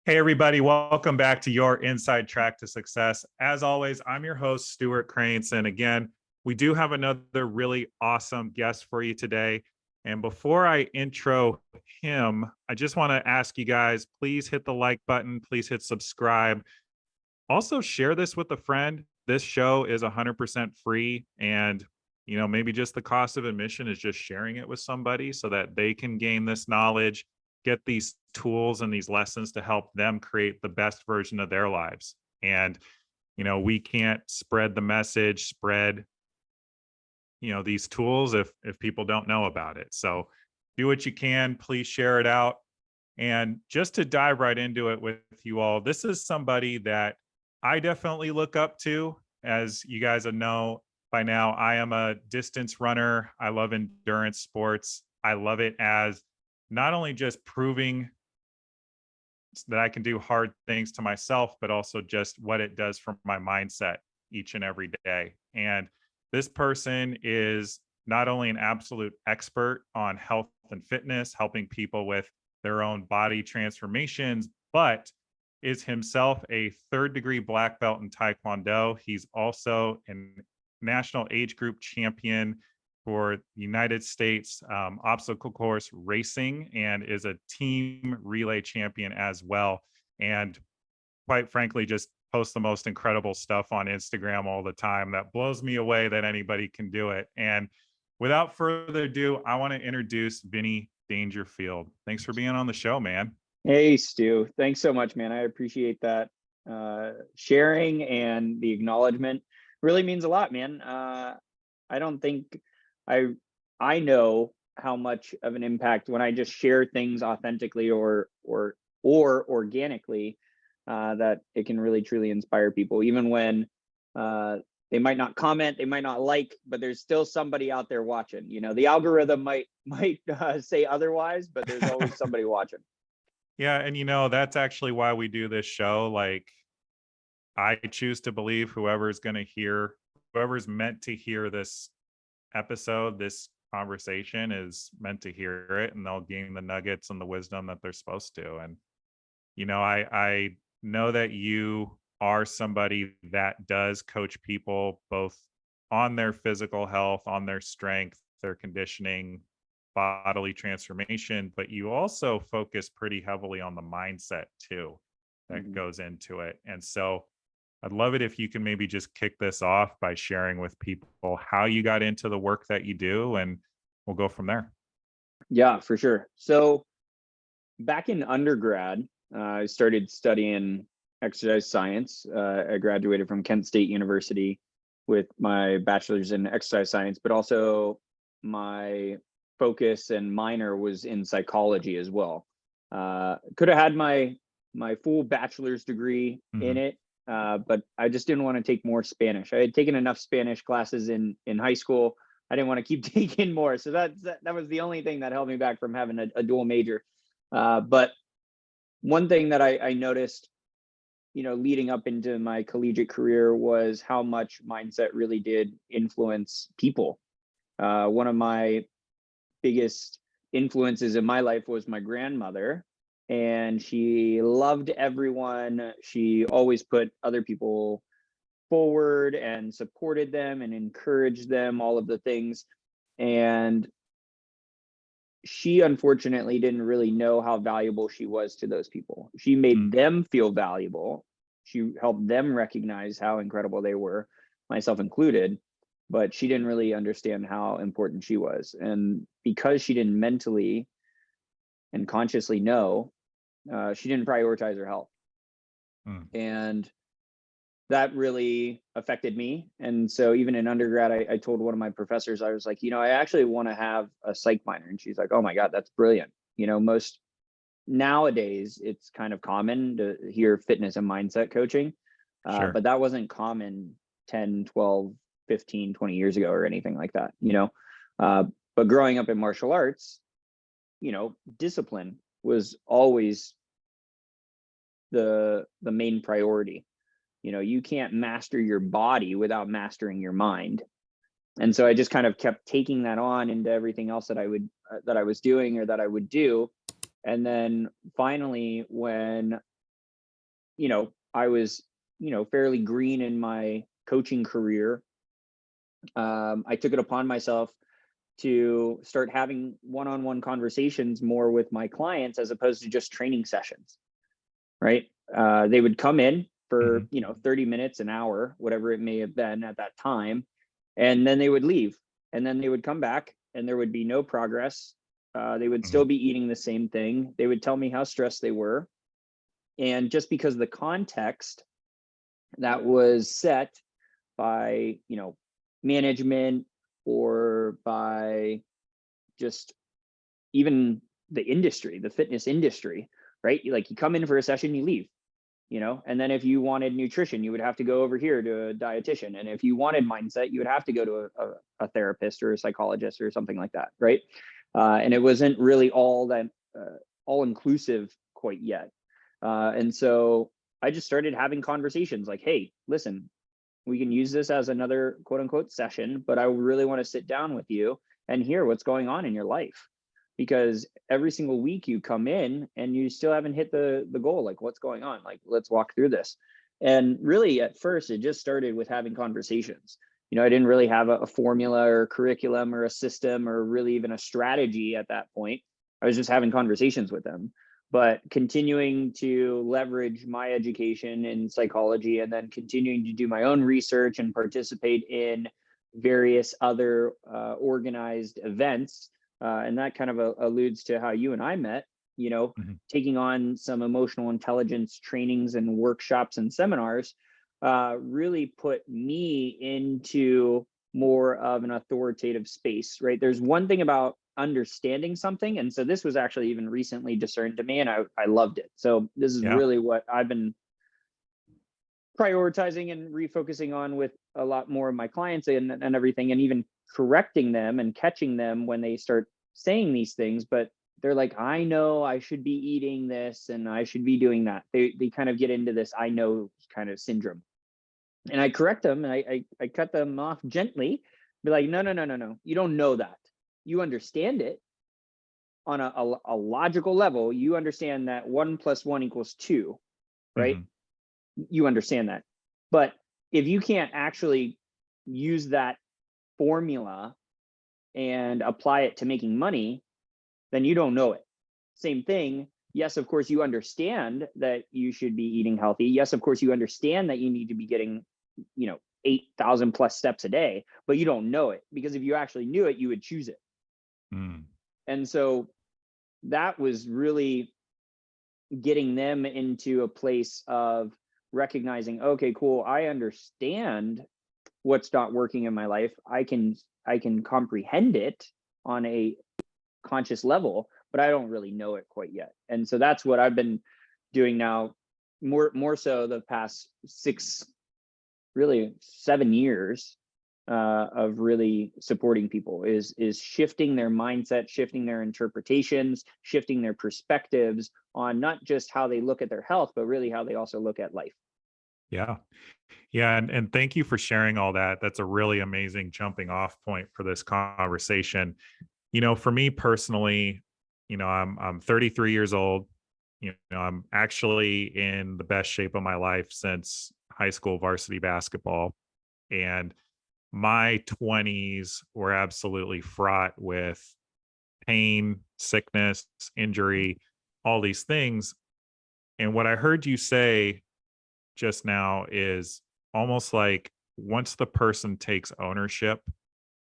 Hey, everybody, welcome back to your Inside Track to Success. As always, I'm your host, Stewart Kraintz. And again, we do have another really awesome guest for you today. And before I intro him, I just want to ask you guys, please hit the like button, please hit subscribe. Also, share this with a friend. This show is 100% free. And, maybe just the cost of admission is just sharing it with somebody so that they can gain this knowledge, get these tools and these lessons to help them create the best version of their lives. And, we can't spread the message, spread, these tools if people don't know about it. So do what you can, please share it out. And just to dive right into it with you all, this is somebody that I definitely look up to. As you guys know by now, I am a distance runner. I love endurance sports. I love it as not only just proving that I can do hard things to myself, but also just what it does for my mindset each and every day. And this person is not only an absolute expert on health and fitness, helping people with their own body transformations, but is himself a third-degree black belt in Taekwondo. He's also a national age group champion for the United States obstacle course racing and is a team relay champion as well. And quite frankly, just posts the most incredible stuff on Instagram all the time that blows me away that anybody can do it. And without further ado, I want to introduce Vinnie Dangerfield. Thanks for being on the show, man. Hey, Stu. Thanks so much, man. I appreciate that sharing and the acknowledgement. Really means a lot, man. I don't think I know how much of an impact when I just share things authentically or organically that it can really truly inspire people, even when they might not comment, they might not like, but there's still somebody out there watching. The algorithm might say otherwise, but there's always somebody watching. Yeah, and that's actually why we do this show. Like, I choose to believe whoever's meant to hear this episode, this conversation is meant to hear it, and they'll gain the nuggets and the wisdom that they're supposed to. And I know that you are somebody that does coach people both on their physical health, on their strength, their conditioning, bodily transformation, but you also focus pretty heavily on the mindset too that goes into it. And so I'd love it if you can maybe just kick this off by sharing with people how you got into the work that you do, and we'll go from there. Yeah, for sure. So back in undergrad, I started studying exercise science. I graduated from Kent State University with my bachelor's in exercise science, but also my focus and minor was in psychology as well. Could have had my full bachelor's degree in it, but I just didn't want to take more Spanish. I had taken enough Spanish classes in high school. I didn't want to keep taking more. So that was the only thing that held me back from having a dual major. But one thing that I noticed, leading up into my collegiate career was how much mindset really did influence people. One of my biggest influences in my life was my grandmother, and she loved everyone. She always put other people forward and supported them and encouraged them, all of the things. And she unfortunately didn't really know how valuable she was to those people. She made them feel valuable. She helped them recognize how incredible they were, myself included, but she didn't really understand how important she was. And because she didn't mentally and consciously know, she didn't prioritize her health. And that really affected me. And so even in undergrad, I told one of my professors, I was like, I actually want to have a psych minor. And she's like, oh my God, that's brilliant. Most nowadays it's kind of common to hear fitness and mindset coaching, Sure. but that wasn't common 10, 12, 15, 20 years ago or anything like that, but growing up in martial arts, discipline was always the main priority. You can't master your body without mastering your mind. And so I just kind of kept taking that on into everything else that I was doing or that I would do. And then finally, when I was, fairly green in my coaching career, I took it upon myself to start having one-on-one conversations more with my clients as opposed to just training sessions, right? They would come in for, Mhm. 30 minutes, an hour, whatever it may have been at that time, and then they would leave. And then they would come back and there would be no progress. They would still Mhm. be eating the same thing. They would tell me how stressed they were. And just because the context that was set by, management or by just even the industry, the fitness industry, right? Like you come in for a session, you leave, and then if you wanted nutrition, you would have to go over here to a dietitian. And if you wanted mindset, you would have to go to a therapist or a psychologist or something like that, right? And it wasn't really all that all inclusive quite yet. And so I just started having conversations like, hey, listen, we can use this as another quote unquote session, but I really want to sit down with you and hear what's going on in your life. Because every single week you come in and you still haven't hit the goal. Like, what's going on? Like, let's walk through this. And really, at first, it just started with having conversations. I didn't really have a formula or a curriculum or a system or really even a strategy at that point. I was just having conversations with them, but continuing to leverage my education in psychology and then continuing to do my own research and participate in various other organized events. And that kind of alludes to how you and I met, Mhm. taking on some emotional intelligence trainings and workshops and seminars really put me into more of an authoritative space, right? There's one thing about understanding something. And so this was actually even recently discerned to me and I loved it. So this is Yeah. really what I've been prioritizing and refocusing on with a lot more of my clients and everything, and even correcting them and catching them when they start saying these things. But they're like, I know I should be eating this and I should be doing that. They kind of get into this I know kind of syndrome. And I correct them and I cut them off gently, be like, no, no, no, no, no. You don't know that. You understand it on a logical level. You understand that 1 + 1 = 2, right? Mhm. You understand that. But if you can't actually use that formula and apply it to making money, then you don't know it. Same thing. Yes, of course, you understand that you should be eating healthy. Yes, of course, you understand that you need to be getting, 8,000 plus steps a day, but you don't know it, because if you actually knew it, you would choose it. Mm. And so that was really getting them into a place of recognizing, okay, cool, I understand what's not working in my life. I can comprehend it on a conscious level, but I don't really know it quite yet. And so that's what I've been doing now, more so the past 6, really 7 years, of really supporting people is shifting their mindset, shifting their interpretations, shifting their perspectives on not just how they look at their health, but really how they also look at life. Yeah. Yeah, and thank you for sharing all that. That's a really amazing jumping off point for this conversation. For me personally, I'm 33 years old. I'm actually in the best shape of my life since high school varsity basketball. And my 20s were absolutely fraught with pain, sickness, injury, all these things. And what I heard you say just now is almost like once the person takes ownership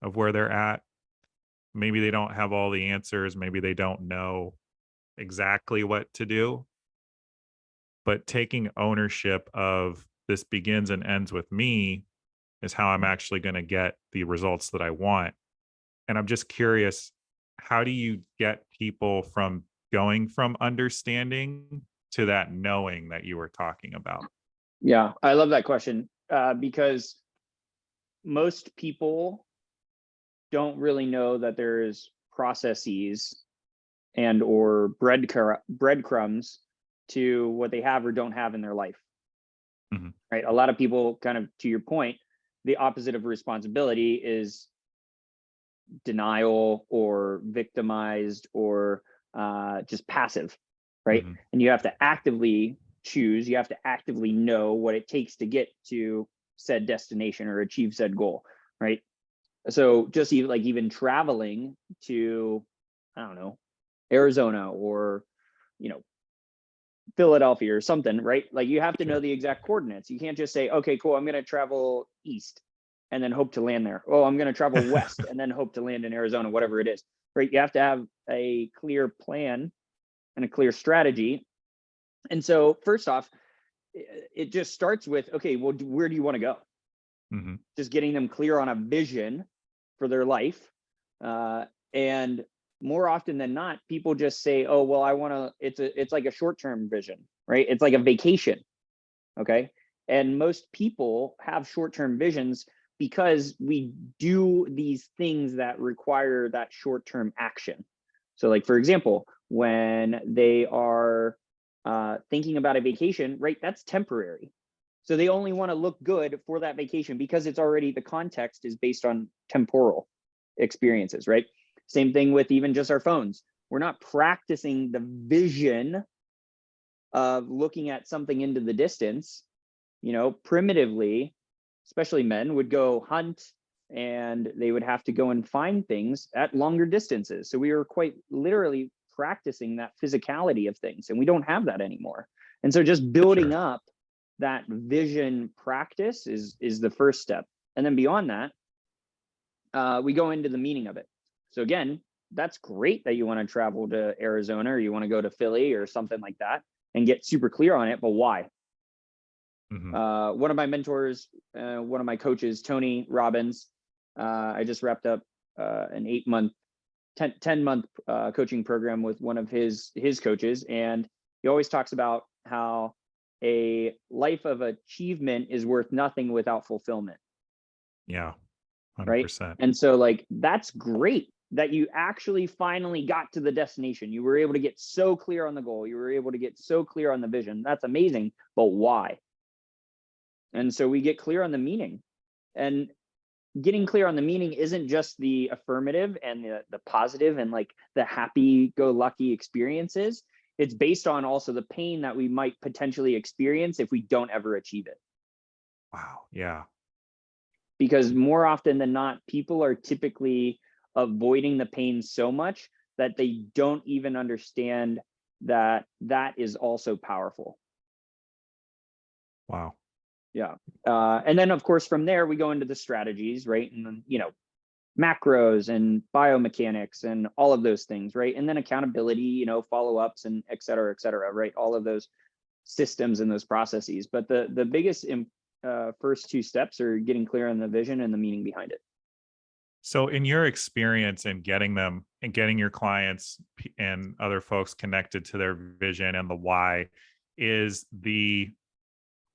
of where they're at, maybe they don't have all the answers, maybe they don't know exactly what to do, but taking ownership of this begins and ends with me is how I'm actually going to get the results that I want. And I'm just curious, how do you get people from going from understanding to that knowing that you were talking about? Yeah, I love that question, because most people don't really know that there's processes and or breadcrumbs to what they have or don't have in their life, Mhm. right? A lot of people, kind of to your point, the opposite of responsibility is denial or victimized or just passive, right? Mhm. And you have to actively choose. You have to actively know what it takes to get to said destination or achieve said goal, right? So just even traveling to, I don't know, Arizona or, Philadelphia or something, right? Like you have to know the exact coordinates. You can't just say, okay, cool, I'm going to travel east and then hope to land there. Oh, I'm going to travel west and then hope to land in Arizona, whatever it is, right? You have to have a clear plan and a clear strategy. And so first off, it just starts with, okay, well, where do you want to go? Mm-hmm. Just getting them clear on a vision for their life. And more often than not, people just say, oh, well, I want to, it's like a short-term vision, right? It's like a vacation. Okay. And most people have short-term visions because we do these things that require that short-term action. So like, for example, when they are thinking about a vacation, right, that's temporary. So they only want to look good for that vacation because it's already, the context is based on temporal experiences, right? Same thing with even just our phones. We're not practicing the vision of looking at something into the distance. Primitively, especially men would go hunt and they would have to go and find things at longer distances. So we were quite literally practicing that physicality of things, and we don't have that anymore. And so just building up that vision practice is the first step. And then beyond that, we go into the meaning of it. So again, that's great that you want to travel to Arizona or you want to go to Philly or something like that and get super clear on it, but why? Mm-hmm. One of my mentors, one of my coaches, Tony Robbins, I just wrapped up an 10-month coaching program with one of his coaches. And he always talks about how a life of achievement is worth nothing without fulfillment. Yeah, 100%. Right. And so like, that's great that you actually finally got to the destination. You were able to get so clear on the goal. You were able to get so clear on the vision. That's amazing. But why? And so we get clear on the meaning. And getting clear on the meaning isn't just the affirmative and the positive and like the happy-go-lucky experiences. It's based on also the pain that we might potentially experience if we don't ever achieve it. Wow. Yeah. Because more often than not, people are typically avoiding the pain so much that they don't even understand that that is also powerful. Wow. Yeah. And then of course, from there, we go into the strategies, right? And then, macros and biomechanics and all of those things, right? And then accountability, follow-ups and et cetera, right? All of those systems and those processes. But the biggest first two steps are getting clear on the vision and the meaning behind it. So in your experience in getting them and getting your clients and other folks connected to their vision and the why, do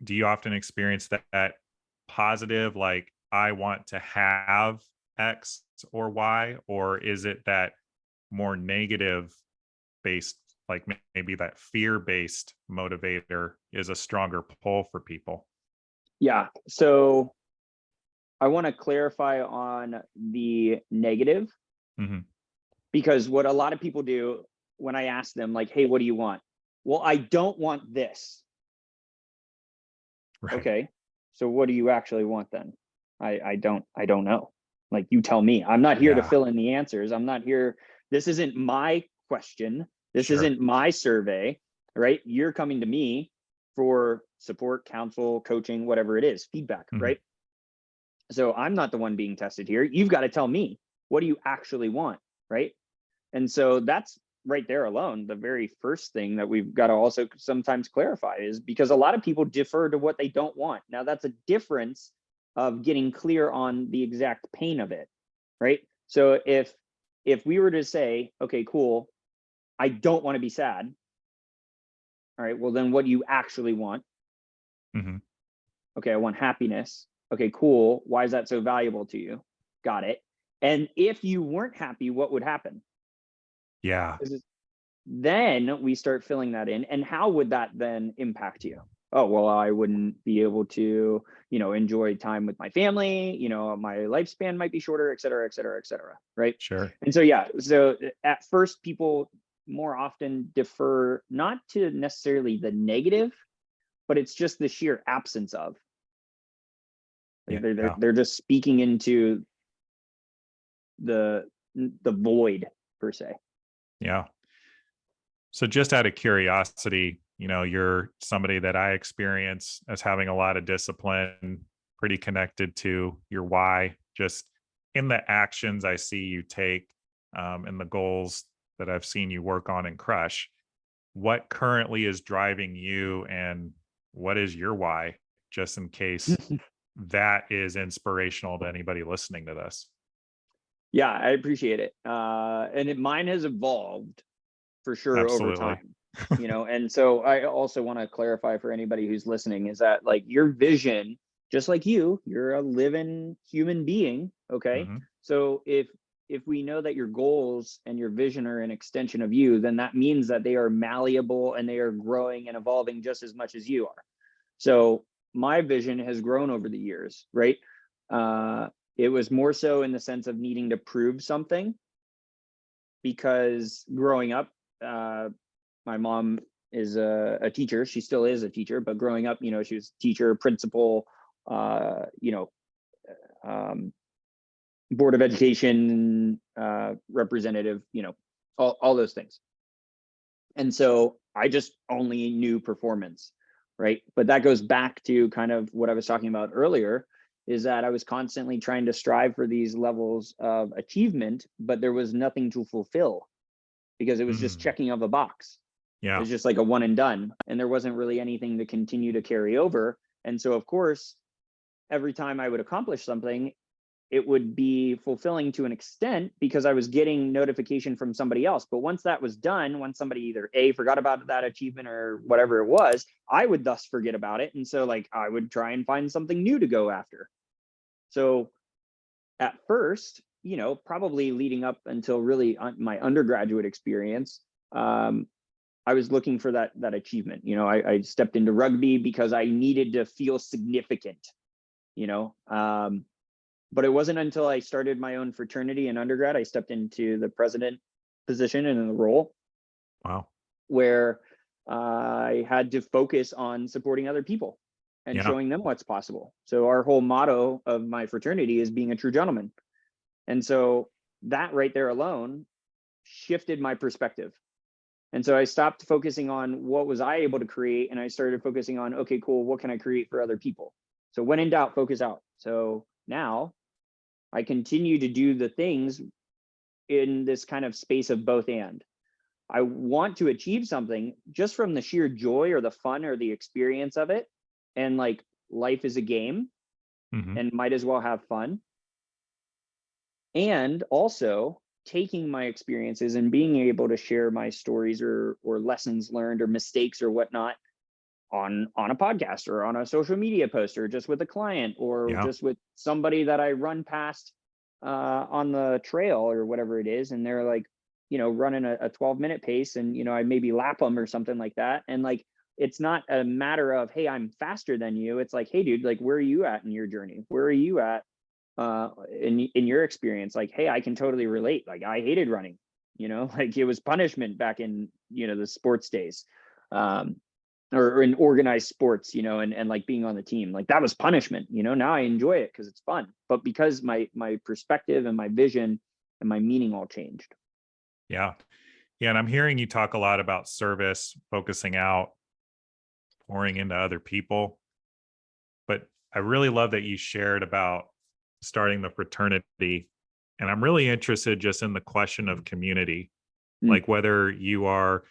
you often experience that positive, like I want to have X or Y, or is it that more negative based, like maybe that fear based motivator is a stronger pull for people? Yeah. So I want to clarify on the negative, Mm-hmm. because what a lot of people do when I ask them like, hey, what do you want? Well, I don't want this. Right. Okay. So what do you actually want then? I don't know. Like, you tell me. I'm not here to fill in the answers. I'm not here. This isn't my question. This isn't my survey, right? You're coming to me for support, counsel, coaching, whatever it is, feedback, Mm-hmm. right? So I'm not the one being tested here. You've got to tell me, what do you actually want, right? And so that's right there alone, the very first thing that we've got to also sometimes clarify is because a lot of people defer to what they don't want. Now that's a difference of getting clear on the exact pain of it, right? So if we were to say, okay, cool, I don't want to be sad. All right, well then what do you actually want? Mm-hmm. Okay, I want happiness. Okay, cool. Why is that so valuable to you? Got it. And if you weren't happy, what would happen? Yeah. Then we start filling that in. And how would that then impact you? Oh, well, I wouldn't be able to, enjoy time with my family, my lifespan might be shorter, et cetera, et cetera, et cetera. Right. Sure. And so, yeah, so at first people more often defer not to necessarily the negative, but it's just the sheer absence of. Like Yeah. they're just speaking into the void per se. Yeah. So just out of curiosity, you're somebody that I experience as having a lot of discipline, pretty connected to your why, just in the actions I see you take, and the goals that I've seen you work on and crush. What currently is driving you, and what is your why, just in case that is inspirational to anybody listening to this? Yeah, I appreciate it. Mine has evolved for sure over Absolutely. time, and so I also want to clarify for anybody who's listening is that like your vision, just like you're a living human being. Okay. Hmm. So if we know that your goals and your vision are an extension of you, then that means that they are malleable and they are growing and evolving just as much as you are. So my vision has grown over the years, right? It was more so in the sense of needing to prove something, because growing up, my mom is a teacher. She still is a teacher, but growing up, she was teacher, principal, uh, you know, um, board of education representative, all those things. And so I just only knew performance, right? But that goes back to kind of what I was talking about earlier, is that I was constantly trying to strive for these levels of achievement, but there was nothing to fulfill because it was just Mm. checking of a box. It Yeah. was just like a one and done, and there wasn't really anything to continue to carry over. And so, of course, every time I would accomplish something, it would be fulfilling to an extent because I was getting notification from somebody else. But once that was done, once somebody either forgot about that achievement or whatever it was, I would thus forget about it. And so like I would try and find something new to go after. So at first, probably leading up until really my undergraduate experience, I was looking for that achievement. I stepped into rugby because I needed to feel significant, you know. But it wasn't until I started my own fraternity in undergrad, I stepped into the president position and in the role Wow. where I had to focus on supporting other people and Yeah. showing them what's possible. So our whole motto of my fraternity is being a true gentleman. And so that right there alone shifted my perspective. And so I stopped focusing on what was I able to create, and I started focusing on, okay, cool, what can I create for other people? So when in doubt, focus out. So now I continue to do the things in this kind of space of both and. I want to achieve something just from the sheer joy or the fun or the experience of it. And like life is a game Hmm. and might as well have fun. And also taking my experiences and being able to share my stories or lessons learned or mistakes or whatnot on a podcast or on a social media post or just with a client or Yeah. just with somebody that I run past on the trail or whatever it is, and they're like, running a 12-minute pace, and I maybe lap them or something like that, and like it's not a matter of, hey, I'm faster than you. It's like, hey, dude, like where are you at in your journey? Where are you at in your experience? Like, hey, I can totally relate. Like I hated running, like it was punishment back in the sports days. Or in organized sports, and like being on the team, like that was punishment. Now I enjoy it because it's fun, but because my perspective and my vision and my meaning all changed. Yeah. Yeah. And I'm hearing you talk a lot about service, focusing out, pouring into other people. But I really love that you shared about starting the fraternity. And I'm really interested just in the question of community, Mm, like whether you are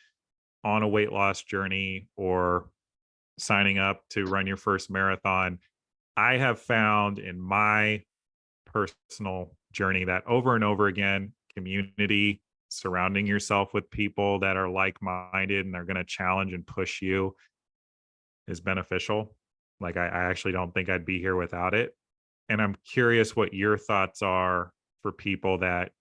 on a weight loss journey or signing up to run your first marathon. I have found in my personal journey that over and over again, community, surrounding yourself with people that are like minded and they're going to challenge and push you is beneficial. Like, I actually don't think I'd be here without it. And I'm curious what your thoughts are for people that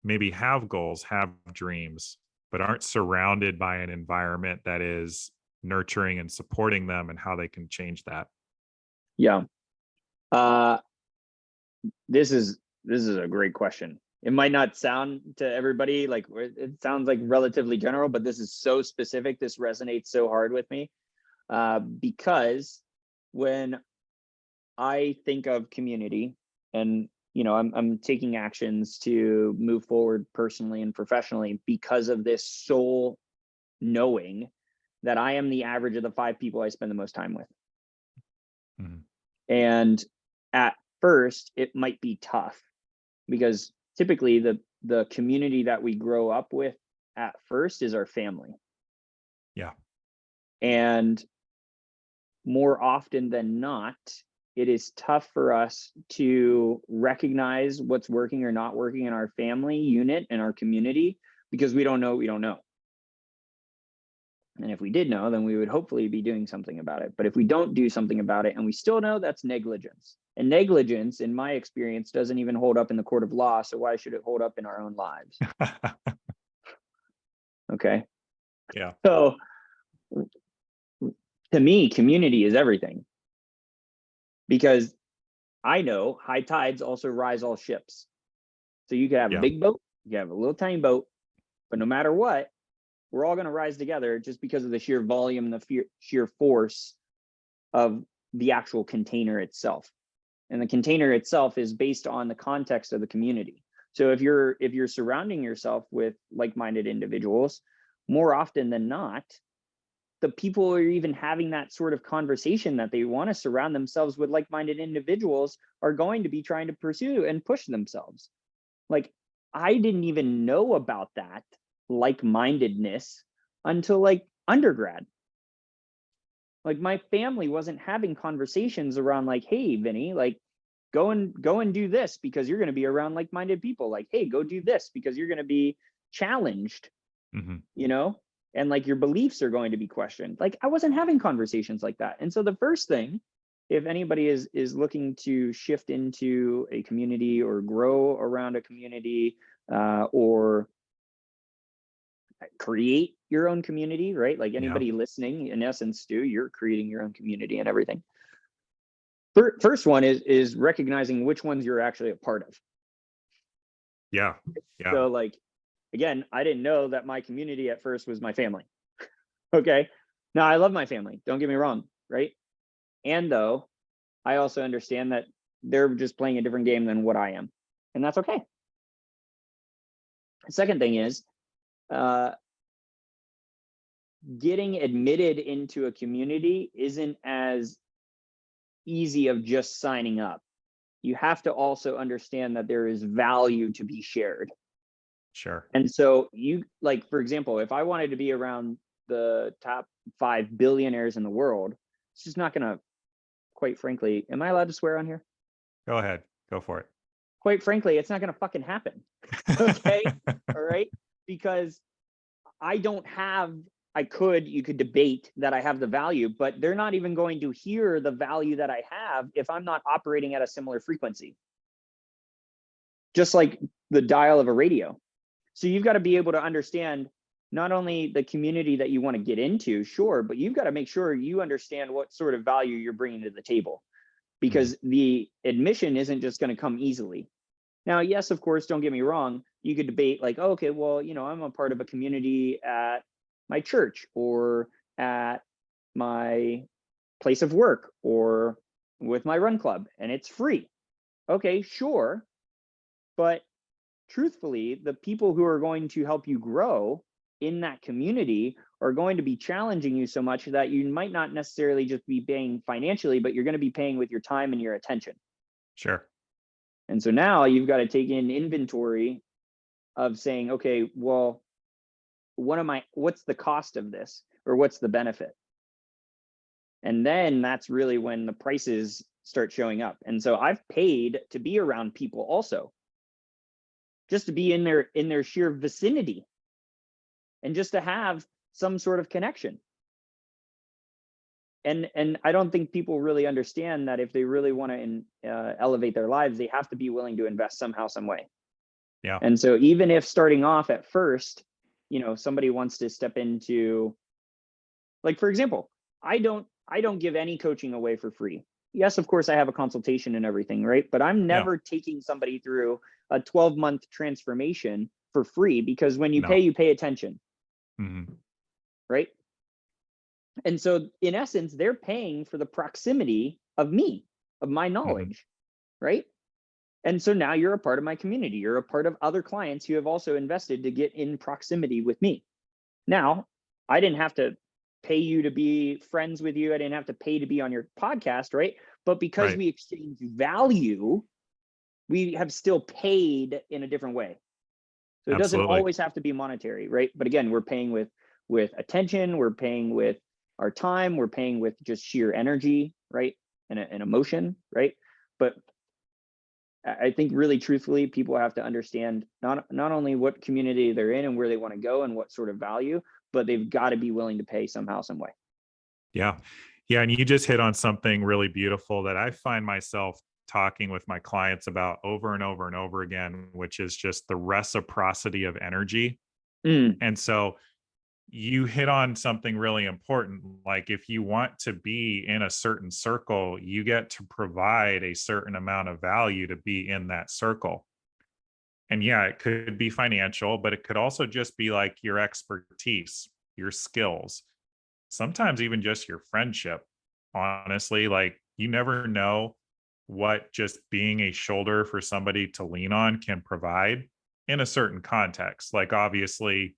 maybe have goals, have dreams, but aren't surrounded by an environment that is nurturing and supporting them, and how they can change that. yeah. Uh, this is a great question. It might not sound to everybody like it sounds like relatively general, but this is so specific. This resonates so hard with me. because when I think of community and, I'm taking actions to move forward personally and professionally because of this sole knowing that I am the average of the 5 people I spend the most time with. Mhm. And at first, it might be tough because typically the community that we grow up with at first is our family. Yeah. And more often than not, it is tough for us to recognize what's working or not working in our family unit and our community because we don't know what we don't know. And if we did know, then we would hopefully be doing something about it. But if we don't do something about it and we still know, that's negligence. And negligence, in my experience, doesn't even hold up in the court of law. So why should it hold up in our own lives? Okay. Yeah. So to me, community is everything. Because I know high tides also rise all ships. So you can have a big boat, you can have a little tiny boat, but no matter what, we're all going to rise together just because of the sheer volume and the sheer force of the actual container itself. And the container itself is based on the context of the community. So if you're surrounding yourself with like-minded individuals, more often than not, the people who are even having that sort of conversation that they want to surround themselves with like-minded individuals are going to be trying to pursue and push themselves. Like, I didn't even know about that like-mindedness until like undergrad. Like my family wasn't having conversations around like, hey, Vinny, like go and do this because you're going to be around like-minded people. Like, hey, go do this because you're going to be challenged, and like your beliefs are going to be questioned. Like I wasn't having conversations like that. And so the first thing, if anybody is looking to shift into a community or grow around a community, or create your own community, right? Like anybody listening, in essence, Stu, you're creating your own community and everything. First one is recognizing which ones you're actually a part of. Yeah. So like, again, I didn't know that my community at first was my family. Okay. Now I love my family. Don't get me wrong. Right. And though I also understand that they're just playing a different game than what I am. And that's okay. The second thing is, getting admitted into a community isn't as easy of just signing up. You have to also understand that there is value to be shared. Sure. And so you, like, for example, if I wanted to be around the top 5 billionaires in the world, it's just not going to, quite frankly, am I allowed to swear on here? Go ahead. Go for it. Quite frankly, it's not going to fucking happen. Okay. All right. Because I don't have, you could debate that I have the value, but they're not even going to hear the value that I have if I'm not operating at a similar frequency. Just like the dial of a radio. So you've got to be able to understand not only the community that you want to get into, sure, but you've got to make sure you understand what sort of value you're bringing to the table, because the admission isn't just going to come easily. Now, yes, of course, don't get me wrong. You could debate like, oh, okay, well, I'm a part of a community at my church or at my place of work or with my run club, and it's free. Okay, sure. But truthfully, the people who are going to help you grow in that community are going to be challenging you so much that you might not necessarily just be paying financially, but you're going to be paying with your time and your attention. Sure. And so now you've got to take in inventory of saying, okay, well, what's the cost of this, or what's the benefit? And then that's really when the prices start showing up. And so I've paid to be around people also, just to be in their sheer vicinity and just to have some sort of connection. And I don't think people really understand that if they really want to elevate their lives, they have to be willing to invest somehow, some way. Yeah. And so even if starting off at first, somebody wants to step into, like, for example, I don't give any coaching away for free. Yes, of course, I have a consultation and everything, right? But I'm never taking somebody through a 12-month transformation for free, because when you pay attention, right? And so in essence, they're paying for the proximity of me, of my knowledge, right? And so now you're a part of my community. You're a part of other clients who have also invested to get in proximity with me. Now, I didn't have to pay you to be friends with you. I didn't have to pay to be on your podcast, right? But because Right. we exchange value, we have still paid in a different way. So it doesn't Absolutely. always have to be monetary, right? But again, we're paying with attention, we're paying with our time, we're paying with just sheer energy, right? And emotion, right? But I think really truthfully, people have to understand not only what community they're in and where they want to go and what sort of value, but they've got to be willing to pay somehow, some way. Yeah. Yeah. And you just hit on something really beautiful that I find myself talking with my clients about over and over and over again, which is just the reciprocity of energy. Mm, And so you hit on something really important. Like if you want to be in a certain circle, you get to provide a certain amount of value to be in that circle. And yeah, it could be financial, but it could also just be like your expertise, your skills, sometimes even just your friendship. Honestly, like you never know what just being a shoulder for somebody to lean on can provide in a certain context. Like obviously,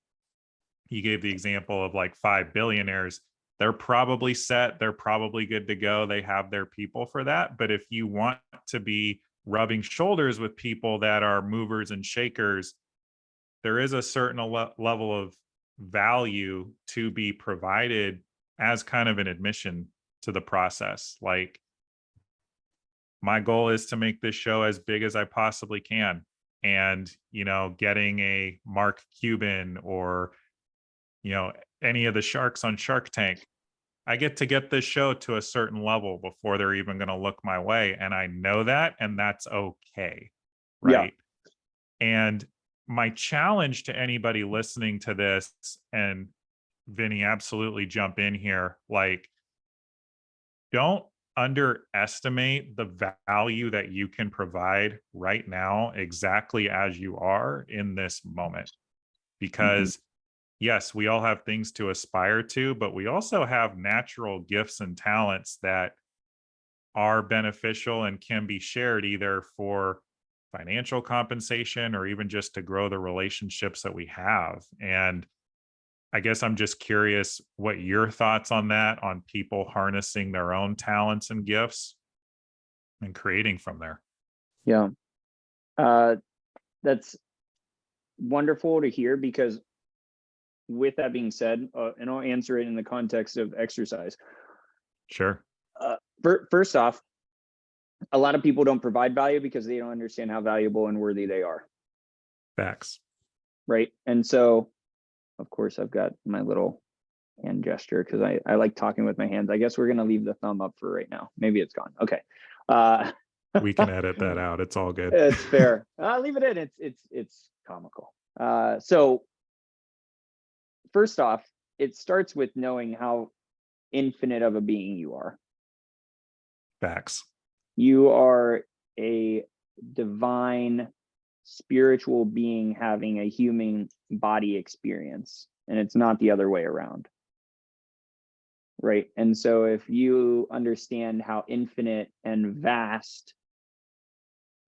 you gave the example of like 5 billionaires. They're probably set, they're probably good to go. They have their people for that. But if you want to be rubbing shoulders with people that are movers and shakers, there is a certain level of value to be provided as kind of an admission to the process. Like my goal is to make this show as big as I possibly can. And, getting a Mark Cuban or, any of the sharks on Shark Tank, I get this show to a certain level before they're even going to look my way. And I know that, and that's okay. yeah. Right. And my challenge to anybody listening to this, and Vinny, absolutely jump in here, like, don't underestimate the value that you can provide right now, exactly as you are in this moment. Mhm. Because, yes, we all have things to aspire to, but we also have natural gifts and talents that are beneficial and can be shared either for financial compensation or even just to grow the relationships that we have. And I guess I'm just curious what your thoughts on that, on people harnessing their own talents and gifts and creating from there. Yeah. Uh, that's wonderful to hear because with that being said, and I'll answer it in the context of exercise. Sure. Uh, first off, a lot of people don't provide value because they don't understand how valuable and worthy they are. Facts. Right. And so, of course, I've got my little hand gesture because I like talking with my hands. I guess we're going to leave the thumb up for right now. Maybe it's gone. Okay. Uh, We can edit that out. It's all good. it's fair. Leave it in. It's comical. So first off, it starts with knowing how infinite of a being you are. Facts. You are a divine spiritual being having a human body experience, and it's not the other way around. Right. And so if you understand how infinite and vast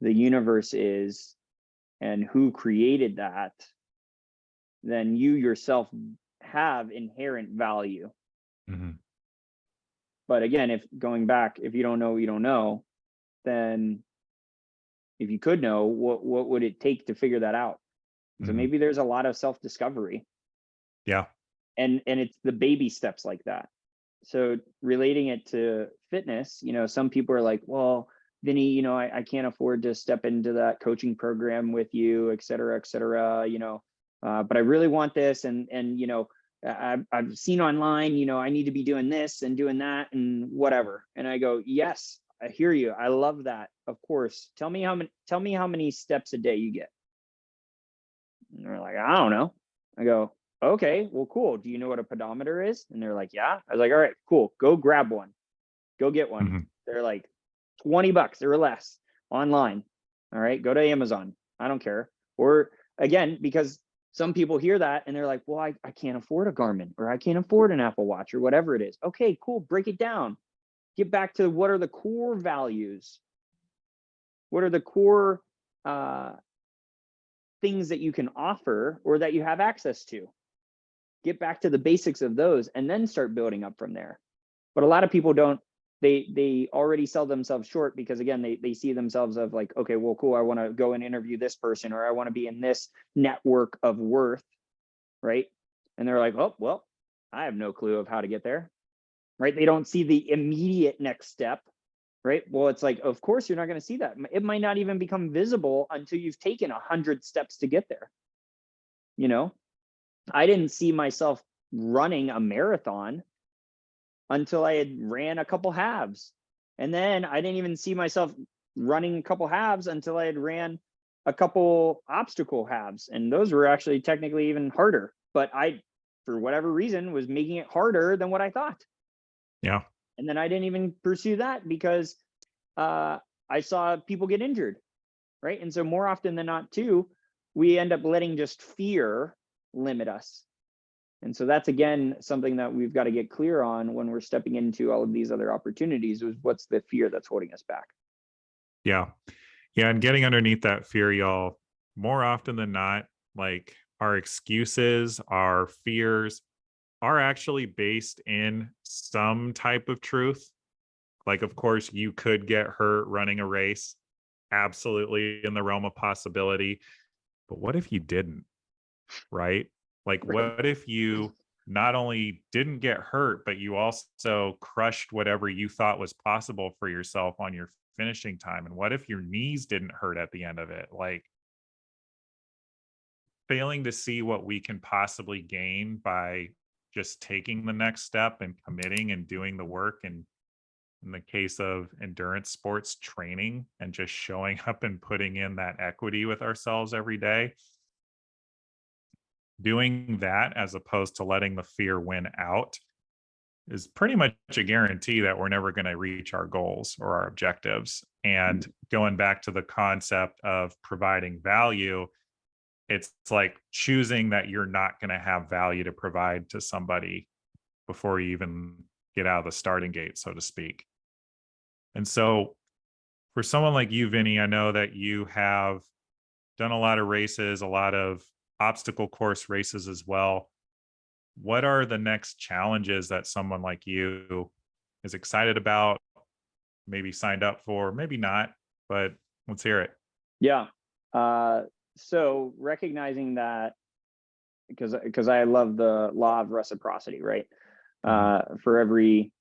the universe is and who created that, then you yourself have inherent value. Mhm. But again, if going back, if you don't know, you don't know, then if you could know, what would it take to figure that out? So Mhm. maybe there's a lot of self-discovery, Yeah. and it's the baby steps like that. So relating it to fitness, some people are like, well, Vinny, I can't afford to step into that coaching program with you, et cetera, but I really want this. And I've seen online, I need to be doing this and doing that and whatever. And I go, yes, I hear you. I love that. Of course. Tell me how many steps a day you get. And they're like, I don't know. I go, okay, well, cool. Do you know what a pedometer is? And they're like, yeah. I was like, all right, cool. Go grab one. Go get one. Mhm. They're like $20 or less online. All right, go to Amazon. I don't care. Or again, because some people hear that and they're like, well, I can't afford a Garmin, or I can't afford an Apple Watch, or whatever it is. Okay, cool. Break it down. Get back to what are the core values? What are the core things that you can offer or that you have access to? Get back to the basics of those and then start building up from there. But a lot of people don't, they already sell themselves short because, again, they see themselves of like, okay, well, cool, I want to go and interview this person, or I want to be in this network of worth, right? And they're like, oh, well, I have no clue of how to get there, right? They don't see the immediate next step, right? Well, it's like, of course, you're not going to see that. It might not even become visible until you've taken 100 steps to get there. You know, I didn't see myself running a marathon until I had ran a couple halves. And then I didn't even see myself running a couple halves until I had ran a couple obstacle halves. And those were actually technically even harder. But I, for whatever reason, was making it harder than what I thought. Yeah. And then I didn't even pursue that because I saw people get injured, right? And so more often than not, too, we end up letting just fear limit us. And so that's, again, something that we've got to get clear on when we're stepping into all of these other opportunities, is what's the fear that's holding us back. Yeah. Yeah. And getting underneath that fear, y'all, more often than not, like our excuses, our fears are actually based in some type of truth. Like, of course, you could get hurt running a race, absolutely in the realm of possibility. But what if you didn't? Right? Like, Right. what if you not only didn't get hurt, but you also crushed whatever you thought was possible for yourself on your finishing time? And what if your knees didn't hurt at the end of it? Like, failing to see what we can possibly gain by just taking the next step and committing and doing the work. And in the case of endurance sports, training and just showing up and putting in that equity with ourselves every day, doing that as opposed to letting the fear win out is pretty much a guarantee that we're never going to reach our goals or our objectives. And going back to the concept of providing value, it's like choosing that you're not going to have value to provide to somebody before you even get out of the starting gate, so to speak. And so for someone like you, Vinny, I know that you have done a lot of races, a lot of obstacle course races as well. What are the next challenges that someone like you is excited about, maybe signed up for, maybe not, but let's hear it. Yeah. So recognizing that, because I love the law of reciprocity, right? For every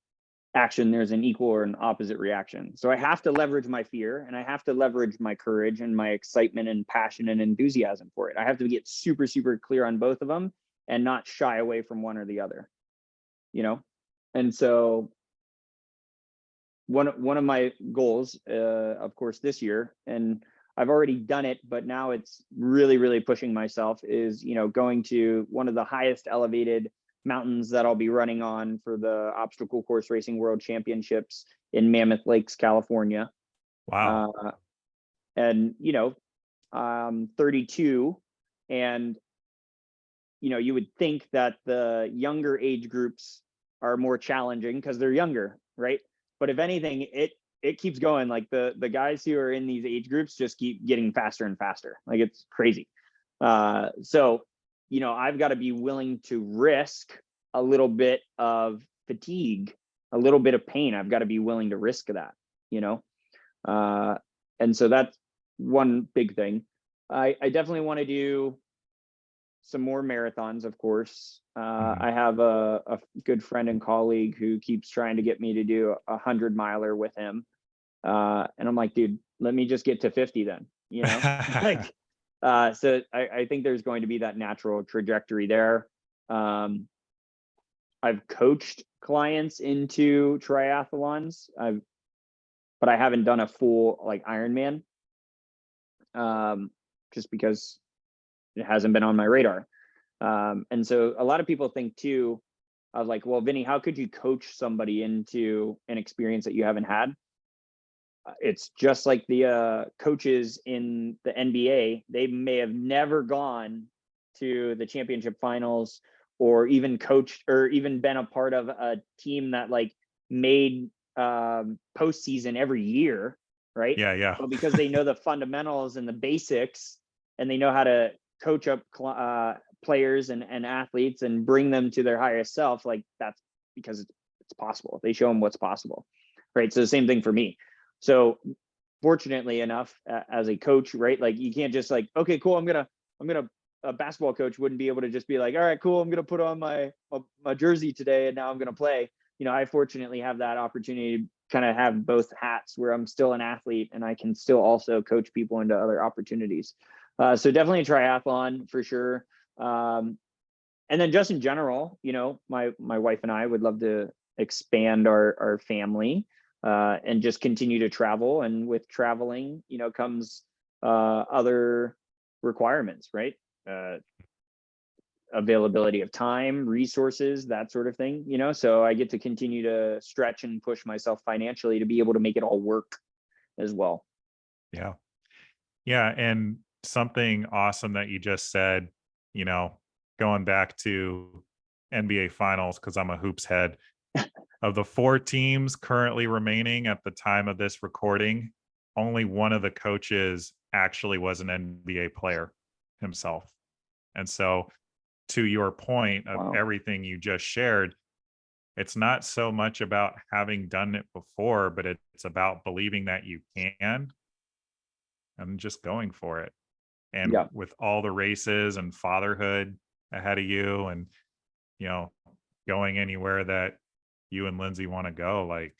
action, there's an equal or an opposite reaction. So I have to leverage my fear, and I have to leverage my courage and my excitement and passion and enthusiasm for it. I have to get super, super clear on both of them and not shy away from one or the other, you know? And so one of my goals, of course, this year, and I've already done it, but now it's really, really pushing myself, is, going to one of the highest elevated mountains that I'll be running on for the obstacle course racing world championships in Mammoth Lakes, California. Wow. And, 32, and, you would think that the younger age groups are more challenging because they're younger, right? But if anything, it keeps going. Like the guys who are in these age groups just keep getting faster and faster. Like, it's crazy. So, I've got to be willing to risk a little bit of fatigue, a little bit of pain. I've got to be willing to risk that, and so that's one big thing. I definitely want to do some more marathons, of course. I have a good friend and colleague who keeps trying to get me to do a 100-miler with him. And I'm like, dude, let me just get to 50 then, like, so I think there's going to be that natural trajectory there. I've coached clients into triathlons, but I haven't done a full like Ironman, just because it hasn't been on my radar. And so a lot of people think too of like, well, Vinny, how could you coach somebody into an experience that you haven't had? It's just like the coaches in the NBA. They may have never gone to the championship finals, or even coached or even been a part of a team that like made postseason every year, right? Yeah, yeah. But because they know the fundamentals and the basics, and they know how to coach up players and athletes and bring them to their highest self, like that's because it's possible. They show them what's possible, right? So the same thing for me. So fortunately enough, as a coach, right, like you can't just like, okay, cool, I'm gonna a basketball coach wouldn't be able to just be like, all right, cool, I'm gonna put on my jersey today and now I'm gonna play. I fortunately have that opportunity to kind of have both hats, where I'm still an athlete and I can still also coach people into other opportunities. So definitely a triathlon for sure. And then just in general, my wife and I would love to expand our family, and just continue to travel. And with traveling, comes other requirements, right? Availability of time, resources, that sort of thing, so I get to continue to stretch and push myself financially to be able to make it all work as well. Yeah. Yeah. And something awesome that you just said, going back to NBA finals, because I'm a hoops head. Of the 4 teams currently remaining at the time of this recording, only one of the coaches actually was an NBA player himself. And so, to your point of Wow. everything you just shared, it's not so much about having done it before, but it's about believing that you can and just going for it. And Yeah. with all the races and fatherhood ahead of you, and, you know, going anywhere that you and Lindsay want to go, like,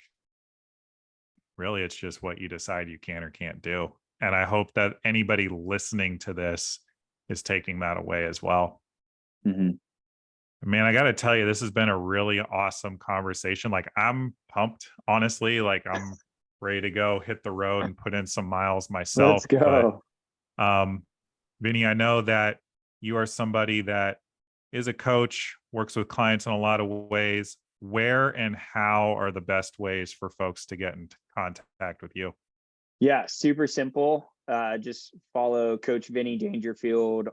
really, it's just what you decide you can or can't do. And I hope that anybody listening to this is taking that away as well. Mm-hmm. Man, I got to tell you, this has been a really awesome conversation. Like, I'm pumped, honestly. Like, I'm ready to go hit the road and put in some miles Let's myself. But, go. um, Vinny, I know that you are somebody that is a coach, works with clients in a lot of ways. Where and how are the best ways for folks to get in contact with you? Yeah, super simple. Just follow Coach Vinnie Dangerfield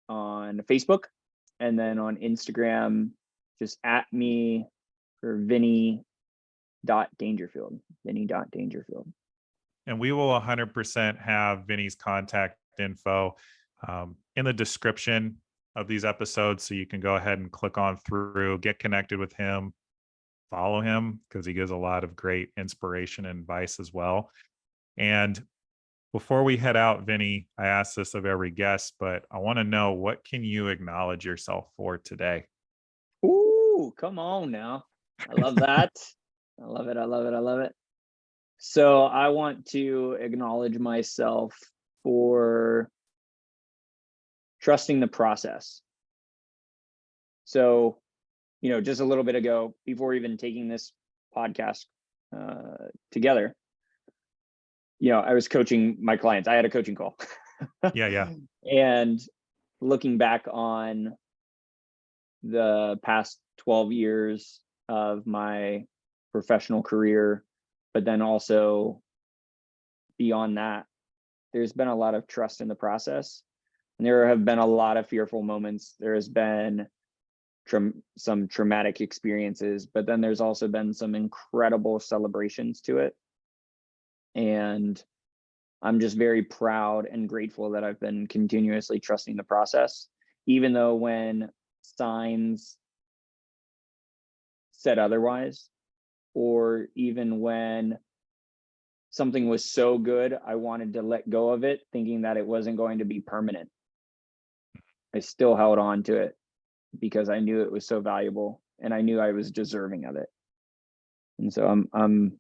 on Facebook, and then on Instagram, just at me for Vinnie.Dangerfield. Vinnie.Dangerfield. And we will 100% have Vinny's contact info in the description of these episodes. So you can go ahead and click on through, get connected with him, follow him, because he gives a lot of great inspiration and advice as well. And before we head out, Vinny, I ask this of every guest, but I want to know, what can you acknowledge yourself for today? Ooh, come on now. I love that. I love it. I love it. I love it. So I want to acknowledge myself for trusting the process. So, just a little bit ago, before even taking this podcast together, I was coaching my clients. I had a coaching call. Yeah. And looking back on the past 12 years of my professional career, but then also beyond that, there's been a lot of trust in the process. And there have been a lot of fearful moments. There has been some traumatic experiences, but then there's also been some incredible celebrations to it. And I'm just very proud and grateful that I've been continuously trusting the process, even though when signs said otherwise, or even when something was so good, I wanted to let go of it, thinking that it wasn't going to be permanent. I still held on to it because I knew it was so valuable and I knew I was deserving of it. And so I'm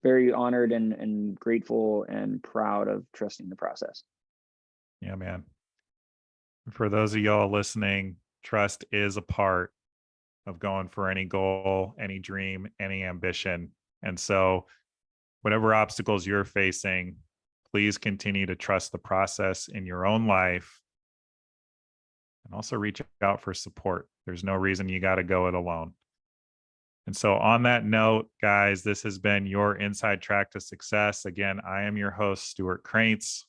very honored and grateful and proud of trusting the process. Yeah, man. For those of y'all listening, trust is a part of going for any goal, any dream, any ambition. And so, whatever obstacles you're facing, please continue to trust the process in your own life, and also reach out for support. There's no reason you got to go it alone. And so, on that note, guys, this has been your Inside Track to Success. Again, I am your host, Stewart Kraintz.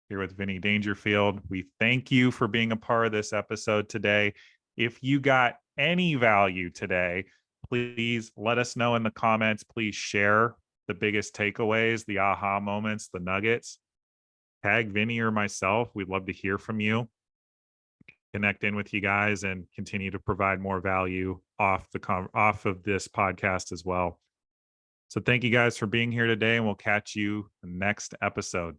here with Vinnie Dangerfield. We thank you for being a part of this episode today. If you got any value today, please let us know in the comments. Please share the biggest takeaways, the aha moments, the nuggets. Tag Vinnie or myself. We'd love to hear from you. Connect in with you guys and continue to provide more value off of this podcast as well. So thank you guys for being here today, and we'll catch you next episode.